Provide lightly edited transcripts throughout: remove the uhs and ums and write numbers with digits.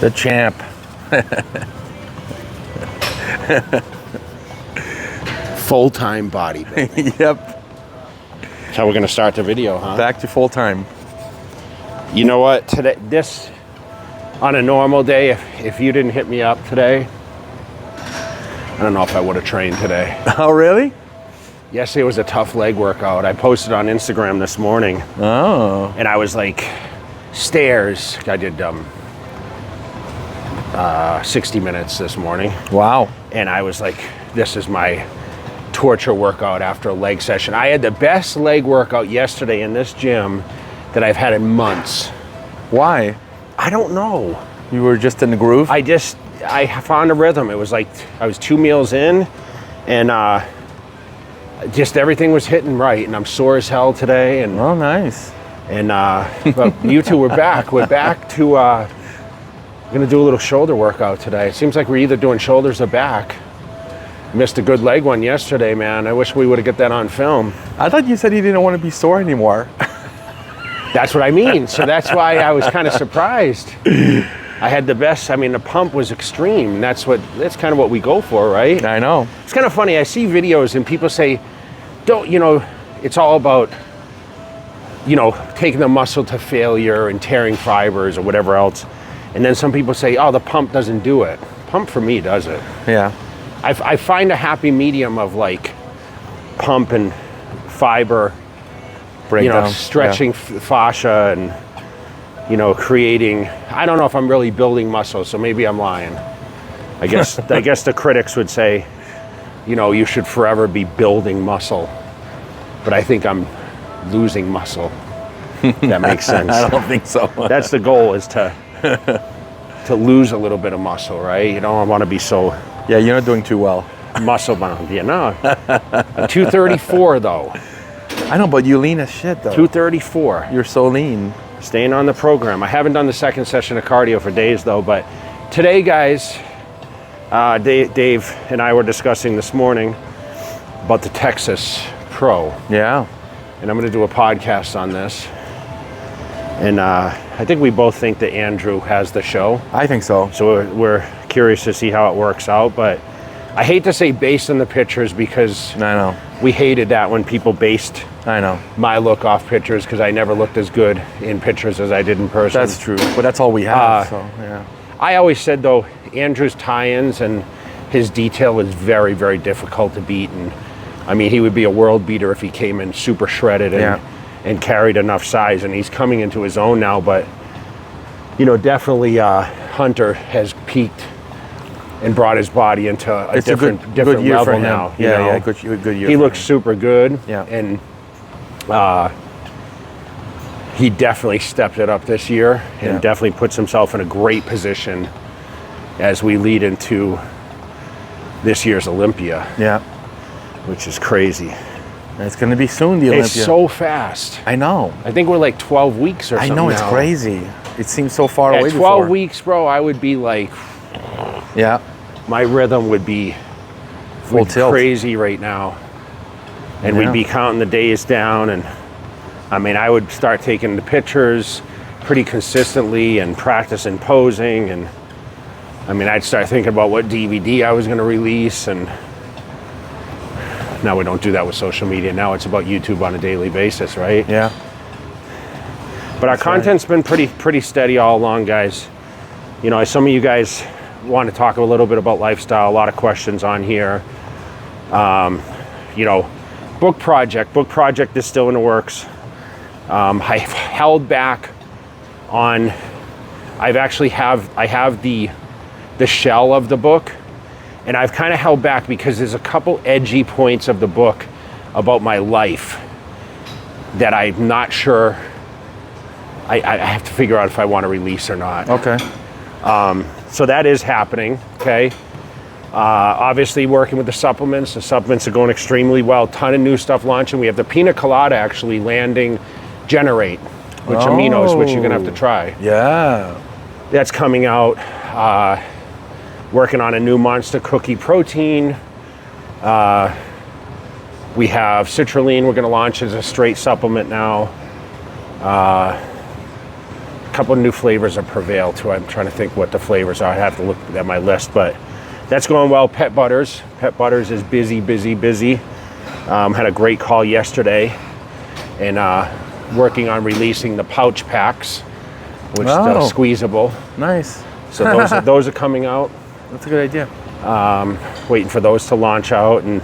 The champ. Full-time bodybuilding. Yep. That's how we're gonna start the video, huh? Back to full time. You know what? Today, on a normal day, if you didn't hit me up today, I don't know if I would have trained today. Oh, really? Yesterday was a tough leg workout. I posted on Instagram this morning. Oh. And I was like, stairs. I did 60 minutes this morning. Wow. And I was like, this is my torture workout after a leg session. I had the best leg workout yesterday in this gym that I've had in months. Why? I don't know. You were just in the groove? I found a rhythm. It was like I was 2 meals in, and just everything was hitting right. And I'm sore as hell today. And oh, nice. And but you two were back. We're back to we're gonna do a little shoulder workout today. It seems like we're either doing shoulders or back. Missed a good leg one yesterday, man. I wish we would have got that on film. I thought you said you didn't want to be sore anymore. That's what I mean. So that's why I was kind of surprised. I had the best. I mean, the pump was extreme. That's kind of what we go for, right? I know. It's kind of funny. I see videos and people say, "Don't it's all about taking the muscle to failure and tearing fibers or whatever else." And then some people say, "Oh, the pump doesn't do it." Pump for me does it. Yeah. I find a happy medium of like pump and fiber, breakdown, stretching fascia and creating. I don't know if I'm really building muscle, so maybe I'm lying. I guess the critics would say, you should forever be building muscle, but I think I'm losing muscle. That makes sense. I don't think so. That's the goal, is to lose a little bit of muscle, right? You don't want to be so. Yeah, you're not doing too well. Muscle bound, I'm 234 though. I know, but you lean as shit though. 234. You're so lean. Staying on the program. I haven't done the second session of cardio for days though, but today, guys, Dave and I were discussing this morning about the Texas Pro. Yeah. And I'm going to do a podcast on this. And I think we both think that Andrew has the show. I think so. So we're curious to see how it works out. But I hate to say based on the pictures, because I know we hated that when people based my look off pictures, because I never looked as good in pictures as I did in person. That's true. But that's all we have. So yeah. I always said though, Andrew's tie-ins and his detail is very, very difficult to beat. And I mean, he would be a world beater if he came in super shredded and carried enough size. And he's coming into his own now. But definitely Hunter has peaked and brought his body into a different level now. Yeah, good year. He looks super good. Yeah. And he definitely stepped it up this year and definitely puts himself in a great position as we lead into this year's Olympia. Yeah. Which is crazy. It's going to be soon, the Olympia. It's so fast. I know. I think we're like 12 weeks or something. I know, it's crazy. It seems so far away before. 12 weeks, bro, I would be like... Yeah. My rhythm would be full tilt. Crazy right now. And we'd be counting the days down. And I mean, I would start taking the pictures pretty consistently and practicing posing. And I mean, I'd start thinking about what DVD I was going to release. And now we don't do that with social media. Now it's about YouTube on a daily basis, right? Yeah. But our content's been pretty steady all along, guys. Some of you guys want to talk a little bit about lifestyle. A lot of questions on here. Book project is still in the works. I've held back on. I have the shell of the book, and I've kind of held back because there's a couple edgy points of the book about my life that I'm not sure. I have to figure out if I want to release or not. Okay. So that is happening, okay? Obviously working with the supplements. The supplements are going extremely well. Ton of new stuff launching. We have the Pina Colada actually landing Generate, which aminos, which you're gonna have to try. Yeah. That's coming out. Working on a new Monster Cookie protein. We have citrulline we're gonna launch as a straight supplement now. couple of new flavors of Prevail too. I'm trying to think what the flavors are. I have to look at my list, but that's going well. Pet Butters is busy. Had a great call yesterday, and working on releasing the pouch packs, which are squeezable. Nice. So those are coming out. That's a good idea. Waiting for those to launch out, and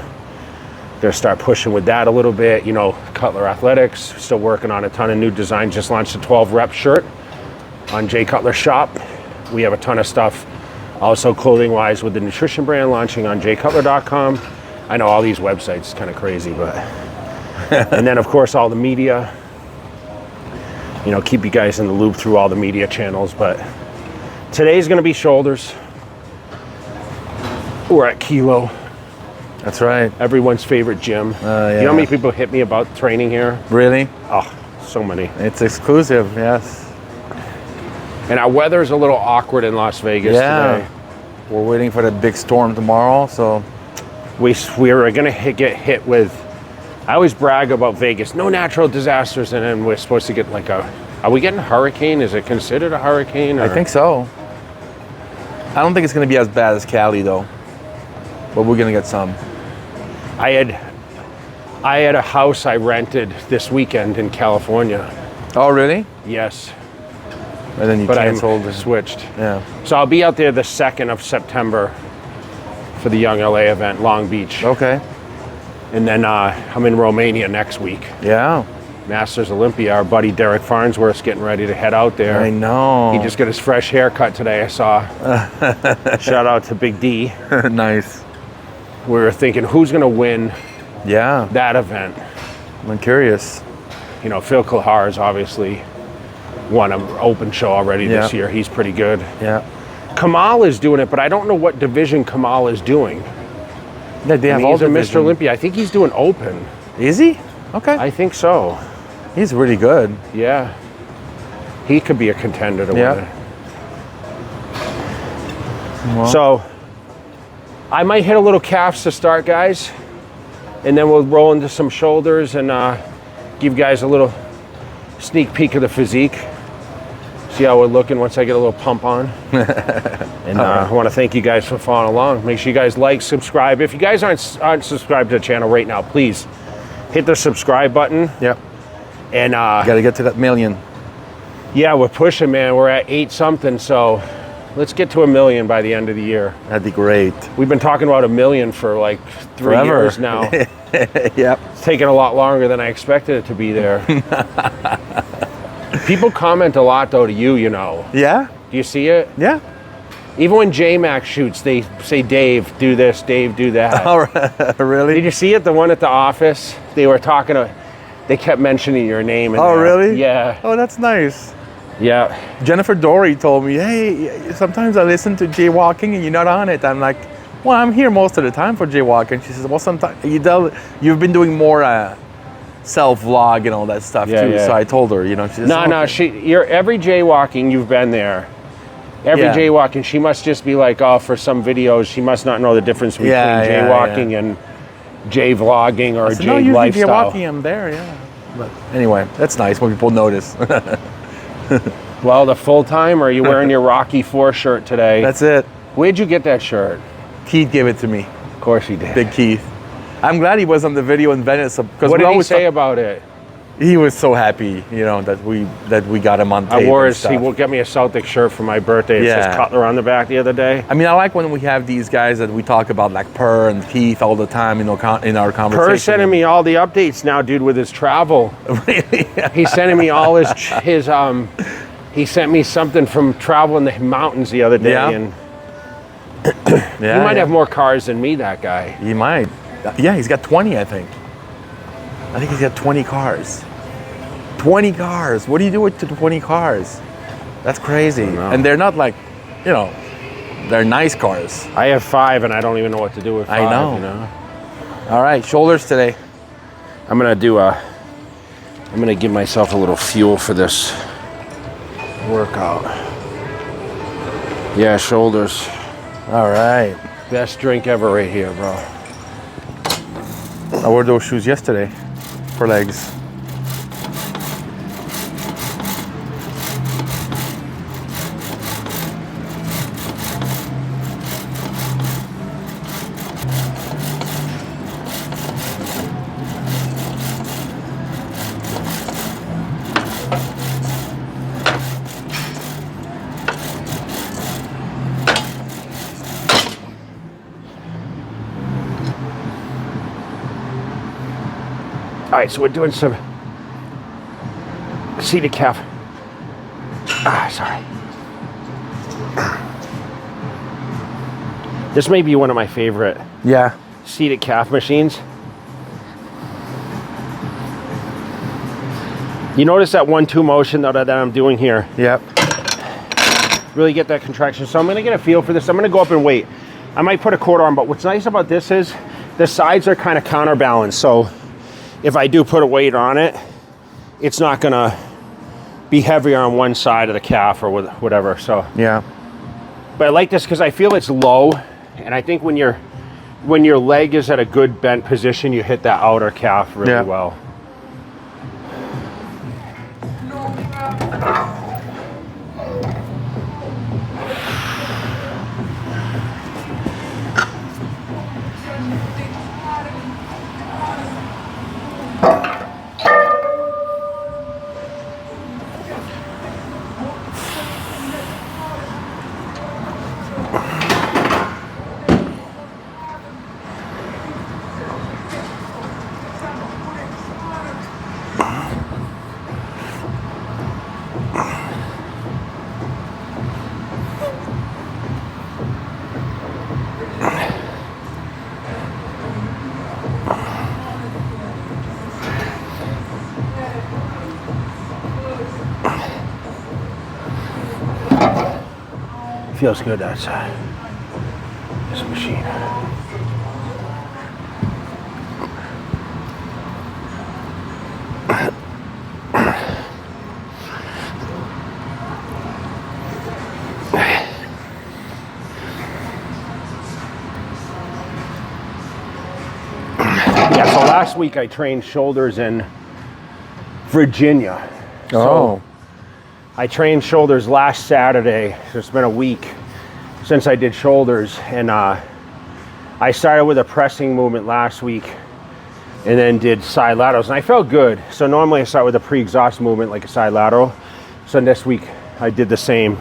gonna start pushing with that a little bit. You know, Cutler Athletics, still working on a ton of new designs. Just launched a 12 rep shirt on Jay Cutler Shop. We have a ton of stuff also clothing wise with the nutrition brand launching on jcutler.com. I know all these websites, kind of crazy, but and then of course all the media, you know, keep you guys in the loop through all the media channels. But today's gonna be shoulders. We're at Kilo. That's right. Everyone's favorite gym. Yeah. You know how many people hit me about training here? Really? Oh, so many. It's exclusive, yes. And our weather's a little awkward in Las Vegas today. We're waiting for the big storm tomorrow, so. We're gonna get hit with, I always brag about Vegas, no natural disasters, and then we're supposed to get like are we getting a hurricane? Is it considered a hurricane? Or? I think so. I don't think it's gonna be as bad as Cali though, but we're gonna get some. I had a house I rented this weekend in California. Oh, really? Yes. And then you canceled. I switched. Yeah. So I'll be out there the 2nd of September for the Young LA event, Long Beach. Okay. And then I'm in Romania next week. Yeah. Masters Olympia. Our buddy Derek Farnsworth's getting ready to head out there. I know. He just got his fresh haircut today, I saw. Shout out to Big D. Nice. We were thinking, who's going to win that event? I'm curious. You know, Phil Kalhar's obviously won an open show already this year. He's pretty good. Yeah. Kamal is doing it, but I don't know what division Kamal is doing. Yeah, they have all he's a division. Mr. Olympia. I think he's doing open. Is he? Okay. I think so. He's really good. Yeah. He could be a contender to win it. Well. So I might hit a little calves to start, guys, and then we'll roll into some shoulders and give guys a little sneak peek of the physique. See how we're looking once I get a little pump on. And I want to thank you guys for following along. Make sure you guys like, subscribe. If you guys aren't subscribed to the channel right now, please hit the subscribe button. Yep. And got to get to that million. Yeah, we're pushing, man. We're at 8 something, so let's get to 1 million by the end of the year. That'd be great. We've been talking about 1 million for like 3 years now. Yep. It's taken a lot longer than I expected it to be there. People comment a lot though to you, you know. Yeah? Do you see it? Yeah. Even when J-Mac shoots, they say, Dave, do this, Dave, do that. Oh, really? Did you see it? The one at the office? They were talking to, they kept mentioning your name. Oh, really? Yeah. Oh, that's nice. Yeah. Jennifer Dory told me, hey, sometimes I listen to jaywalking and you're not on it. I'm like, well, I'm here most of the time for jaywalking. She says, well, sometimes you've been doing more self-vlog and all that stuff too. Yeah. So I told her, you know, she says, No, you're every jaywalking you've been there. Every jaywalking, she must just be like, oh, for some videos, she must not know the difference between jaywalking and jay-vlogging or said, no, jay lifestyle. Jaywalking, I'm there, yeah. But anyway, that's nice when people notice. Well, the full time, or are you wearing your Rocky IV shirt today? That's it. Where'd you get that shirt? Keith gave it to me. Of course he did. Big Keith. I'm glad he was on the video in Venice. What did he say about it? He was so happy, you know, that we got him on tape. I wore his, he will get me a Celtic shirt for my birthday. It says Cutler on the back the other day. I mean, I like when we have these guys that we talk about, like Purr and Keith, all the time, you know, in our conversation. Purr's sending me all the updates now, dude, with his travel. Really? He's sending me all his he sent me something from travel in the mountains the other day, and he might have more cars than me, that guy. He might. Yeah, he's got 20, I think. I think he's got 20 cars. 20 cars. What do you do with 20 cars? That's crazy. And they're not like, you know, they're nice cars. I have 5 and I don't even know what to do with 5. I know. You know? All right, shoulders today. I'm gonna give myself a little fuel for this workout. Yeah, shoulders. All right. Best drink ever right here, bro. I wore those shoes yesterday for legs. All right, so we're doing some seated calf. Sorry. This may be one of my favorite seated calf machines. You notice that 1-2 motion that I'm doing here? Yep. Really get that contraction. So I'm gonna get a feel for this. I'm gonna go up and wait. I might put a quarter on, but what's nice about this is the sides are kind of counterbalanced. So if I do put a weight on it, it's not gonna be heavier on one side of the calf or whatever. So yeah. But I like this because I feel it's low, and I think when your leg is at a good bent position, you hit that outer calf really well. Feels good outside. This machine. Yeah, so last week I trained shoulders in Virginia. So I trained shoulders last Saturday, so it's been a week since I did shoulders, and I started with a pressing movement last week and then did side laterals, and I felt good. So normally I start with a pre-exhaust movement like a side lateral. So this week I did the same,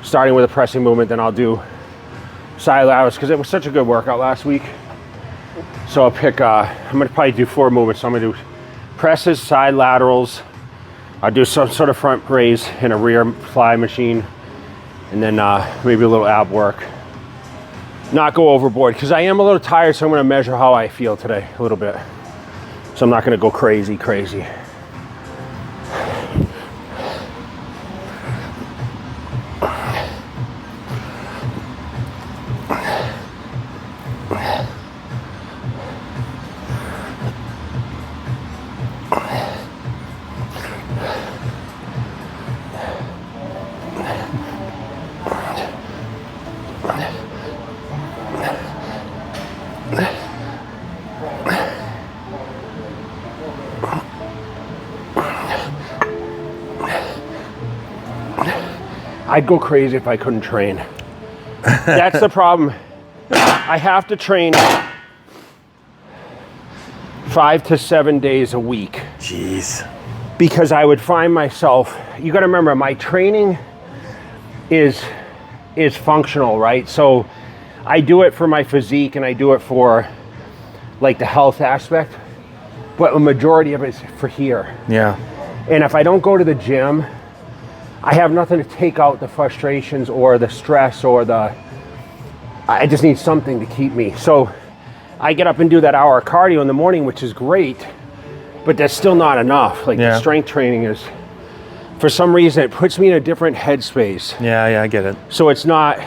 starting with a pressing movement, then I'll do side laterals because it was such a good workout last week. So I'll pick, I'm gonna probably do 4 movements. So I'm gonna do presses, side laterals, I'll do some sort of front raise in a rear fly machine, and then maybe a little ab work. Not go overboard, because I am a little tired, so I'm gonna measure how I feel today a little bit. So I'm not gonna go crazy. I'd go crazy if I couldn't train. That's the problem. I have to train 5 to 7 days a week. Jeez. Because I would find myself, you gotta remember, my training is functional, right? So I do it for my physique and I do it for like the health aspect, but a majority of it is for here. Yeah. And if I don't go to the gym, I have nothing to take out the frustrations or the stress or I just need something to keep me. So I get up and do that hour of cardio in the morning, which is great, but that's still not enough. Like the strength training is, for some reason, it puts me in a different headspace. Yeah, I get it. So it's not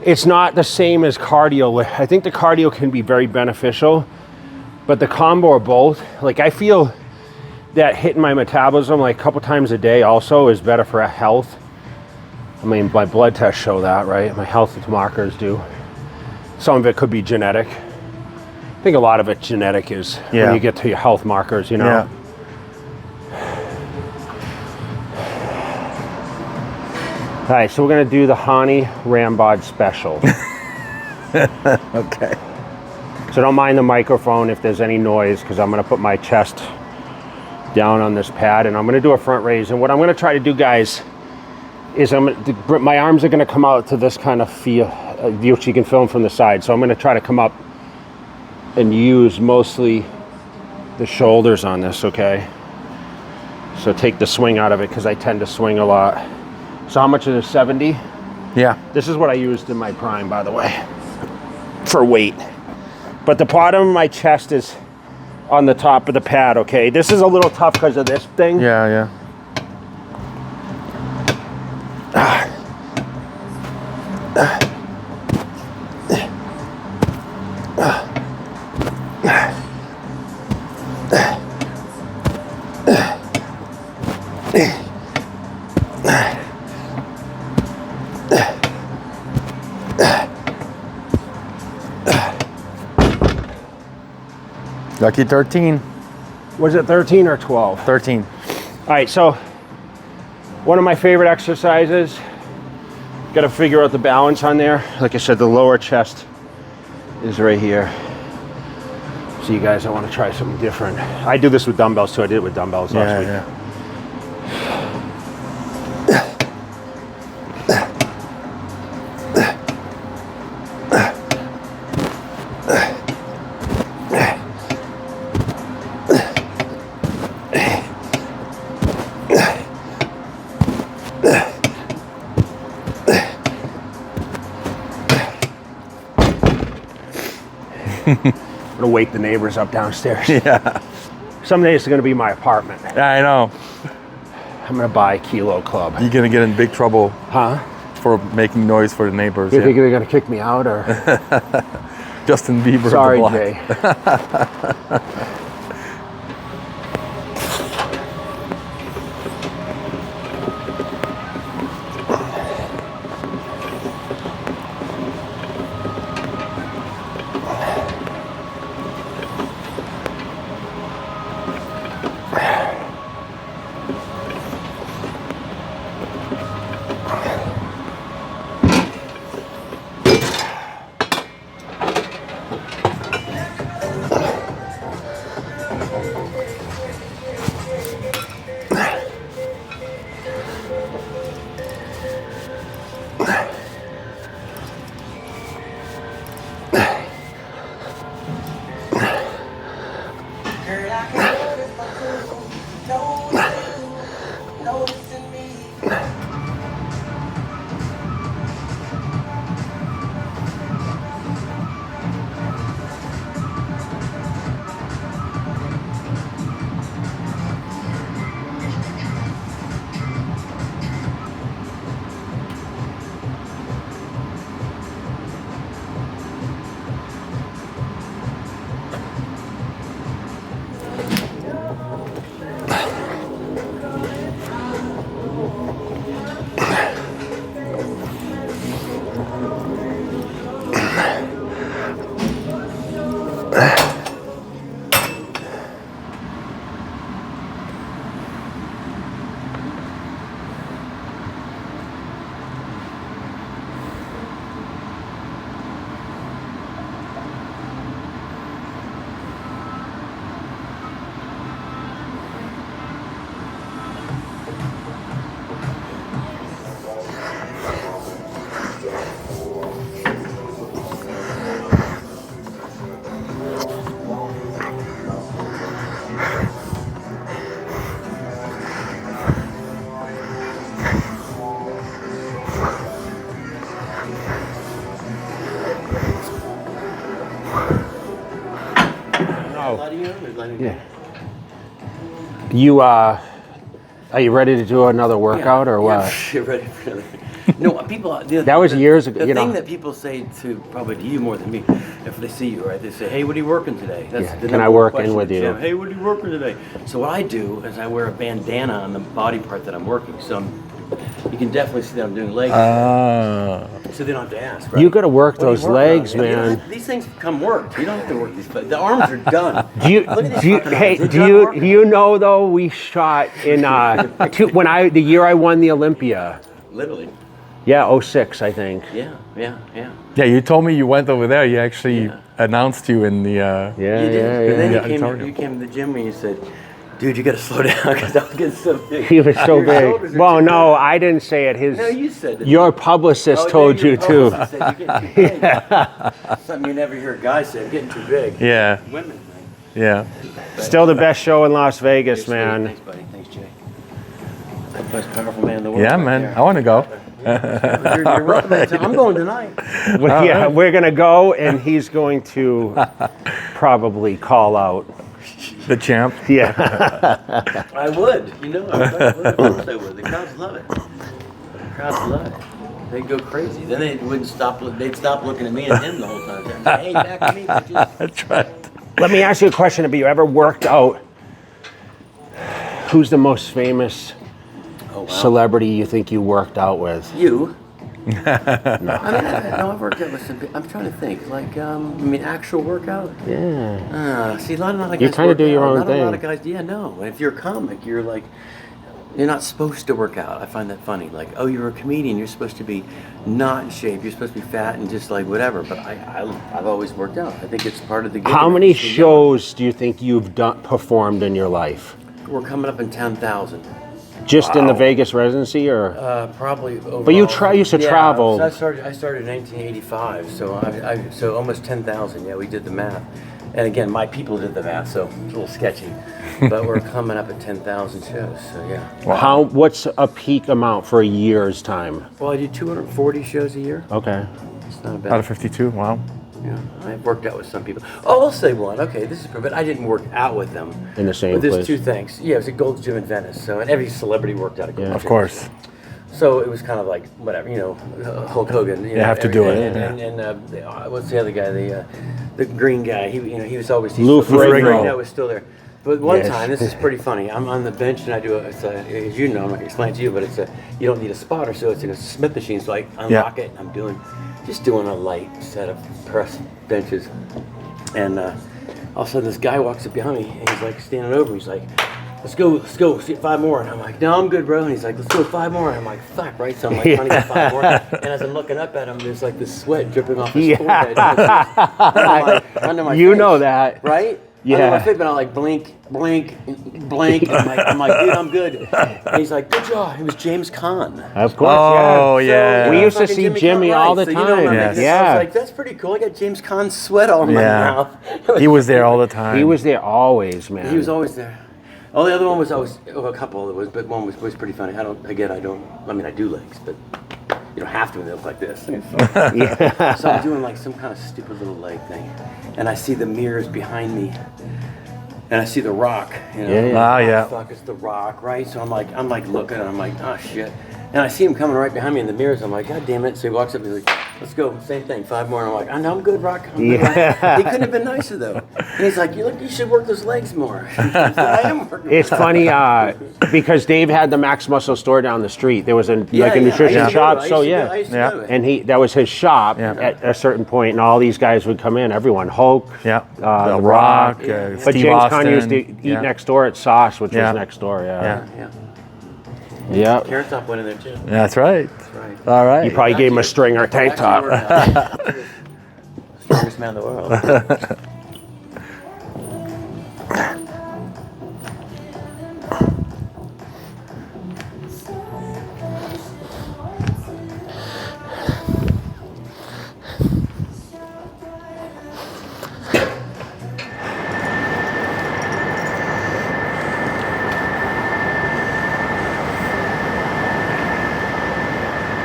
the same as cardio. I think the cardio can be very beneficial, but the combo of both, like I feel that hitting my metabolism like a couple times a day also is better for health. I mean, my blood tests show that, right? My health markers do. Some of it could be genetic. I think a lot of it genetic is when you get to your health markers, you know? Yeah. All right, so we're gonna do the Hani Rambod special. Okay. So don't mind the microphone if there's any noise, because I'm gonna put my chest down on this pad and I'm gonna do a front raise. And what I'm gonna try to do, guys, is my arms are gonna come out to this kind of feel, which you can film from the side. So I'm gonna try to come up and use mostly the shoulders on this, okay? So take the swing out of it because I tend to swing a lot. So how much is it, 70? Yeah. This is what I used in my prime, by the way, for weight. But the bottom of my chest is on the top of the pad, okay? This is a little tough because of this thing. Yeah, yeah. Lucky 13. Was it 13 or 12? 13. All right, so one of my favorite exercises, got to figure out the balance on there. Like I said, the lower chest is right here. So you guys, I want to try something different. I do this with dumbbells too. I did it with dumbbells last week. Yeah. I'm gonna wake the neighbors up downstairs. Yeah. Someday it's gonna be my apartment. Yeah, I know. I'm gonna buy a Kilo Club. You're gonna get in big trouble. Huh? For making noise for the neighbors. You think they're gonna kick me out or? Justin Bieber. Sorry, of the block. Jay. Yeah. You are you ready to do another workout or what? Yeah, you're ready for another. No, people. That was years ago. The you thing know. that people say to probably to you more than me, if they see you, right? They say, "Hey, what are you working today?" That's Yeah. the Can I number one work in question with at the you? gym. Hey, what are you working today? So what I do is I wear a bandana on the body part that I'm working. So you can definitely see that I'm doing legs. So they don't have to ask. Right? You got to work What are you those working legs, on? man. These things come worked. You don't have to work these. The arms are done. Do you, Look at these do you, fucking hey, arms. They're do done you, working. do you know though we shot in the year I won the Olympia? Literally. Yeah, 06, I think. Yeah. Yeah, you told me you went over there. You actually announced you in the. Yeah, You did. yeah, And then Yeah, you came to the gym and you said, "Dude, you got to slow down because I'm getting so big." He was so Your shoulders big. are Well, too no, big. I didn't say it. No, you said it. Your publicist Oh, told your you too. publicist said, "You're getting too big." Something you never hear guys say, "I'm getting too big." Yeah. Women think. Yeah. Still the best show in Las Vegas, You're man. sweet. Thanks, buddy. Thanks, Jay. That's the most powerful man in the world. Yeah, right man. there. I want to go. You're welcome. I'm going tonight. Well, yeah, we're gonna go, and he's going to probably call out. The champ. Yeah. I would. You know, I would. Of course I would. The crowds love it. The crowds love it. They'd go crazy. Then they wouldn't stop. They'd stop looking at me and him the whole time. They'd say, hey, back at me, bitches. That's right. Let me ask you a question. Have you ever worked out? Who's the most famous Oh, wow. celebrity you think you worked out with? You? No. I've worked out with some. I'm trying to think. Like, actual workout. Yeah. See, not a lot of guys. You kinda work do your out. own Not a lot thing. of guys. Yeah, no. And if you're a comic, you're like, you're not supposed to work out. I find that funny. Like, oh, you're a comedian. You're supposed to be not in shape. You're supposed to be fat and just like whatever. But I've always worked out. I think it's part of the game. How many shows do you think you've performed in your life? We're coming up in 10,000. Just in the Vegas residency, or? Probably. Overall. But you used to travel. So I started in 1985. So almost 10,000. Yeah, we did the math. And again, my people did the math, so it's a little sketchy. But we're coming up at 10,000 shows. So yeah. Wow. What's a peak amount for a year's time? Well, I do 240 shows a year. Okay. It's not a bad. Out of 52. Wow. Yeah, I've worked out with some people. Oh, I'll say one. Okay, this is, but I didn't work out with them. In the same But there's place. two things. Yeah, it was at Gold's Gym in Venice. So, and every celebrity worked out at Gold's Yeah. Of Gym. course. So it was kind of like whatever, Hulk Hogan. You have to do it, And what's the other guy? The green guy. He was always Lou Ferrigno. That was still there. But one Yes. time, this is pretty funny. I'm on the bench and I do as you know, I'm not gonna explain it to you, but you don't need a spotter, so it's in a Smith machine. So I unlock it. And I'm just doing a light set of press benches, and all of a sudden this guy walks up behind me and he's like standing over me. He's like, let's go, see 5 more. And I'm like, no, I'm good, bro. And he's like, let's go 5 more. And I'm like, fuck, right? So I'm like, trying to get 5 more. And as I'm looking up at him, there's like this sweat dripping off his forehead. Under my You face, know that. Right? Yeah. Under my face, but I'm like, blink. I'm like, dude, I'm good. And he's like, good job. It was James Caan. Of course, Oh, yeah. yeah. So, We used to fucking see Jimmy all the so you know what time. I mean? Yes. So I Yeah. was like, that's pretty cool. I got James Caan's sweat all in my Yeah. mouth. He was there all the time. He was there always, man. He was always there. Oh, the other one was a couple that was, but one was pretty funny. I do legs, but you don't have to when they look like this. Yeah. So I'm doing like some kind of stupid little leg thing, and I see the mirrors behind me, and I see the Rock. You know, Yeah. Oh, yeah. Fuck, it's the Rock, right? So I'm like looking, and I'm like, oh shit. And I see him coming right behind me in the mirrors. I'm like, God damn it. So he walks up and he's like, let's go. Same thing, 5 more. And I'm like, I know, I'm good, Rock. I'm good, Rock. He couldn't have been nicer, though. And he's like, you should work those legs more. I am working. It's funny because Dave had the Max Muscle store down the street. There was a nutrition I used to shop. go to it. So I yeah. used to go to it. And that was his shop Yeah. at a certain point, and all these guys would come in. Everyone, Hulk, Yeah. The Rock, But Steve James Austin. Caan used to eat Yeah. next door at Sauce, which Yeah. was next door. Yeah. Yeah. Yeah. Carrot Top went in there too. That's right. That's right. All right. You probably gave him a stringer tank top. Strongest man in the world.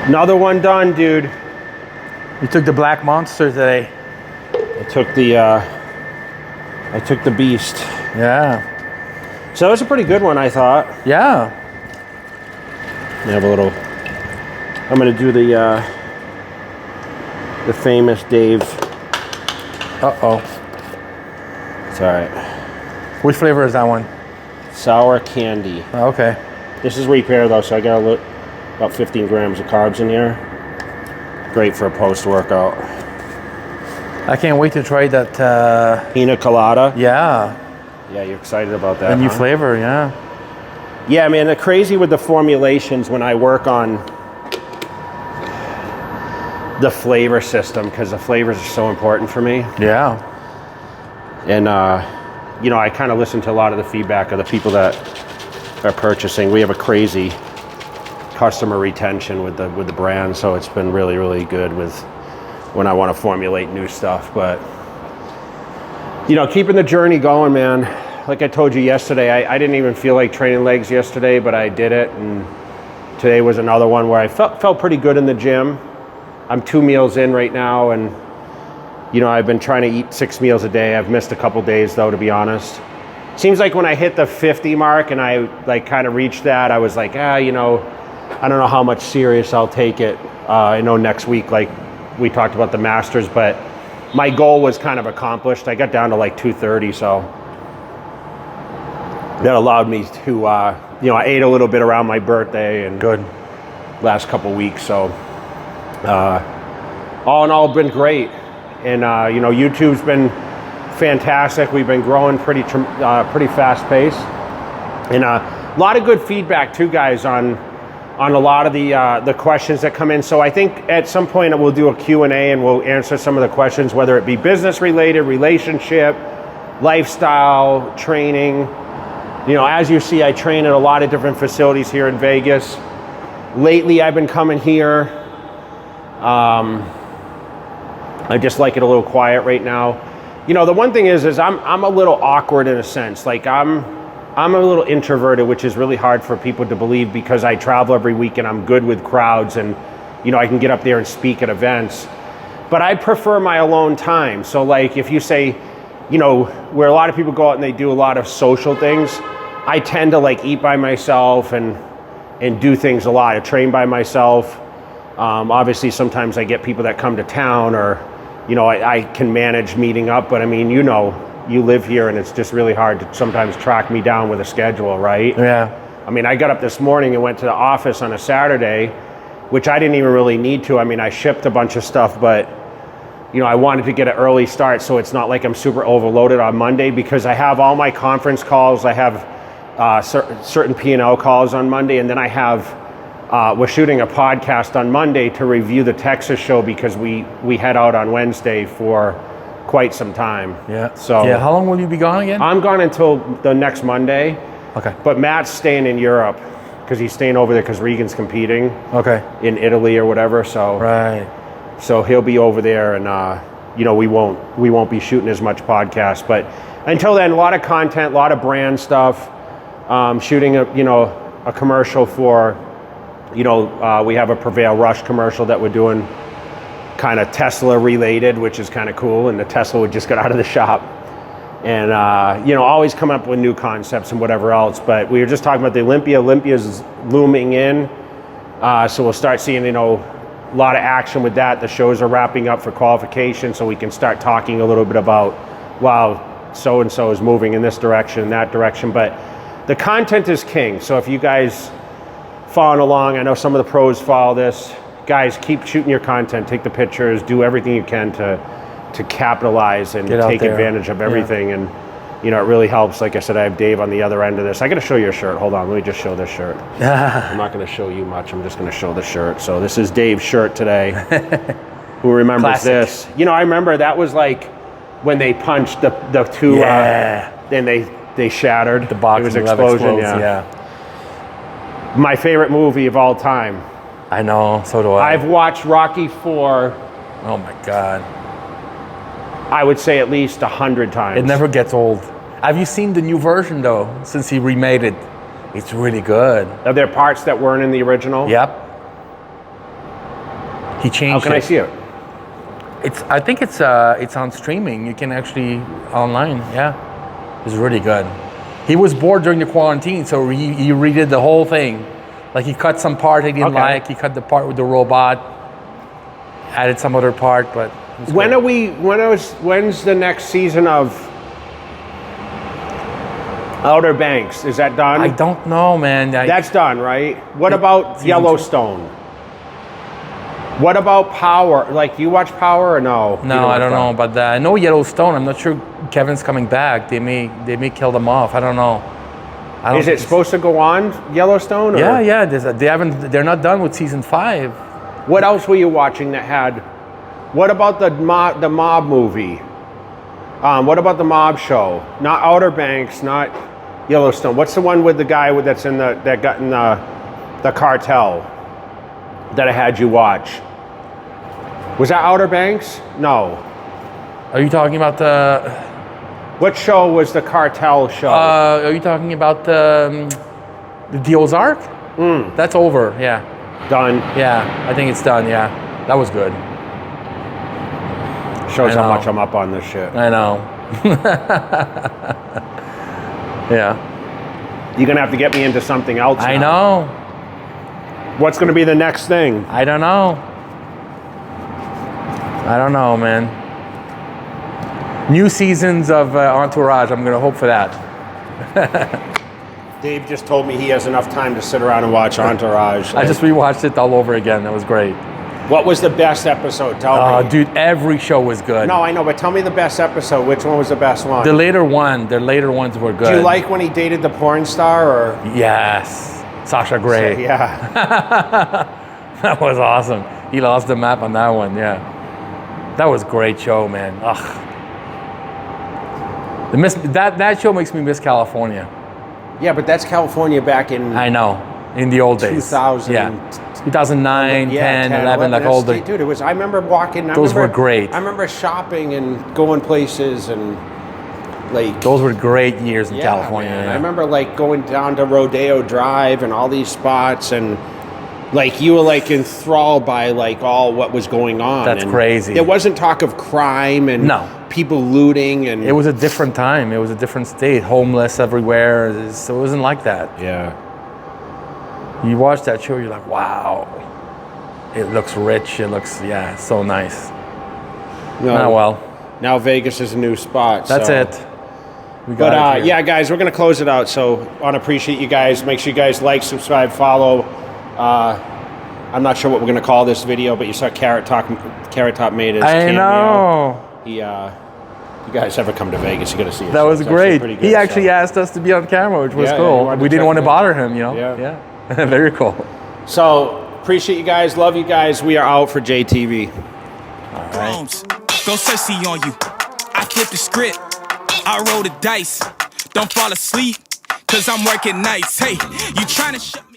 Another one done, dude. You took the Black Monster today. I took the Beast. Yeah. So that was a pretty good one, I thought. Yeah. We have a little. I'm gonna do the famous Dave. Uh-oh. It's all right. Which flavor is that one? Sour candy. Oh, okay. This is repair though, so I got about 15 grams of carbs in here. Great for a post-workout. I can't wait to try that. Pina colada. Yeah. Yeah, you're excited about that. The new huh? flavor, yeah. Yeah, man, the crazy with the formulations when I work on the flavor system, because the flavors are so important for me. Yeah. And, I kind of listen to a lot of the feedback of the people that are purchasing. We have a crazy customer retention with the brand, so it's been really, really good with when I want to formulate new stuff. But you know, keeping the journey going, man. Like I told you yesterday, I didn't even feel like training legs yesterday, but I did it. And today was another one where I felt pretty good in the gym. I'm 2 meals in right now, and you know, I've been trying to eat 6 meals a day. I've missed a couple days though, to be honest. Seems like when I hit the 50 mark and I like kind of reached that, I was like, you know, I don't know how much serious I'll take it. I know next week, like we talked about the Masters, but my goal was kind of accomplished. I got down to like 230, so that allowed me to, you know, I ate a little bit around my birthday and Good. last couple weeks. So all in all, been great. And, you know, YouTube's been fantastic. We've been growing pretty fast pace. And a lot of good feedback too, guys, on a lot of the questions that come in. So I think at some point we'll do a Q&A and we'll answer some of the questions, whether it be business related, relationship, lifestyle, training. You know, as you see, I train at a lot of different facilities here in Vegas. Lately, I've been coming here. I just like it a little quiet right now. You know, the one thing is I'm a little awkward in a sense. Like I'm a little introverted, which is really hard for people to believe because I travel every week and I'm good with crowds and, you know, I can get up there and speak at events. But I prefer my alone time. So like if you say, you know, where a lot of people go out and they do a lot of social things, I tend to like eat by myself and do things a lot. I train by myself. Obviously, sometimes I get people that come to town or, you know, I can manage meeting up. But I mean, you know, you live here and it's just really hard to sometimes track me down with a schedule, right? Yeah. I mean, I got up this morning and went to the office on a Saturday, which I didn't even really need to. I mean, I shipped a bunch of stuff, but you know, I wanted to get an early start so it's not like I'm super overloaded on Monday because I have all my conference calls. I have certain P&L calls on Monday, and then I have, we're shooting a podcast on Monday to review the Texas show because we head out on Wednesday for quite some time. Yeah. So yeah, how long will you be gone again? I'm gone until the next Monday. Okay. But Matt's staying in Europe because he's staying over there because Regan's competing. Okay. In Italy or whatever. So Right. So he'll be over there, and you know, we won't be shooting as much podcast. But until then, a lot of content, a lot of brand stuff. Shooting a commercial for, you know, we have a Prevail Rush commercial that we're doing, kind of Tesla related, which is kind of cool. And the Tesla would just got out of the shop, and you know, always come up with new concepts and whatever else. But we were just talking about the Olympia. Olympia's looming in, so we'll start seeing, you know, a lot of action with that. The shows are wrapping up for qualification, so we can start talking a little bit about, wow, so and so is moving in this direction, that direction. But the content is king. So if you guys following along, I know some of the pros follow this. Guys, keep shooting your content, take the pictures, do everything you can to capitalize and take advantage of everything. Yeah. And you know, it really helps. Like I said, I have Dave on the other end of this. I got to show you a shirt. Hold on, let me just show this shirt. I'm not going to show you much. I'm just going to show the shirt. So this is Dave's shirt today. Who remembers Classic. This? You know, I remember that was like when they punched the two. Yeah. Then they shattered. The box. It was an explosion. Yeah. My favorite movie of all time. I know. So do I. I've watched Rocky IV. Oh my God. I would say at least 100 times. It never gets old. Have you seen the new version though? Since he remade it, it's really good. Are there parts that weren't in the original? Yep. He changed. How can I see it? I think it's on streaming. You can actually online. Yeah, it's really good. He was bored during the quarantine, so he redid the whole thing. Like he cut some part he didn't like. He cut the part with the robot. Added some other part, but. When's the next season of Outer Banks? Is that done? I don't know, man. That's done, right? What about Yellowstone? What about Power? Like, you watch Power or no? No, I don't know. But I know Yellowstone. I'm not sure Kevin's coming back. They may kill them off. I don't know. Is it supposed to go on, Yellowstone? Or? Yeah. They're not done with season 5. What else were you watching that had? What about the mob movie? What about the mob show? Not Outer Banks, not Yellowstone. What's the one with the guy that got in the cartel that I had you watch? Was that Outer Banks? No. Are you talking about What show was the cartel show? Are you talking about the Ozark? That's over. Yeah. Done. Yeah, I think it's done. Yeah, that was good. Shows I how know. much I'm up on this shit. I know. Yeah. You're gonna have to get me into something else. I now. know. What's gonna be the next thing? I don't know. I don't know, man. New seasons of Entourage. I'm gonna hope for that. Dave just told me he has enough time to sit around and watch Entourage. I just rewatched it all over again. That was great. What was the best episode? Tell me. Dude, every show was good. No, I know, but tell me the best episode. Which one was the best one? The later ones were good. Do you like when he dated the porn star, or? Yes, Sasha Grey. Yeah. That was awesome. He lost the map on that one. Yeah, that was a great show, man. Ugh. That show makes me miss California. Yeah, but that's California back in. I know, in the old days. 2000. Yeah. 2009, 10, 11, like all the... Dude, it was. I remember walking. Those were great. I remember shopping and going places and like. Those were great years in Yeah, California. man. Yeah. I remember like going down to Rodeo Drive and all these spots, and like you were like enthralled by like all what was going on. That's and crazy. There wasn't talk of crime and No. people looting and. It was a different time. It was a different state. Homeless everywhere. So it wasn't like that. Yeah. You watch that show, you're like, wow. It looks rich. It looks, yeah, so nice. No, Oh, well. Now Vegas is a new spot. That's so. it. We got But it here. yeah, guys, we're gonna close it out. So want to appreciate you guys. Make sure you guys like, subscribe, follow. I'm not sure what we're gonna call this video, but you saw Carrot Top made his I cameo. know. He, you guys ever come to Vegas? You got to see it. That was It's actually great. pretty good, He actually so. asked us to be on camera, which was Yeah, he cool. wanted to We didn't check want to it out. bother him, you know? Yeah. Yeah. Very cool. So appreciate you guys. Love you guys. We are out for JTV. Bones, go sexy on you. I flip the script, I roll the dice. Don't fall asleep, cause I'm working nights. Hey, you trying to shut me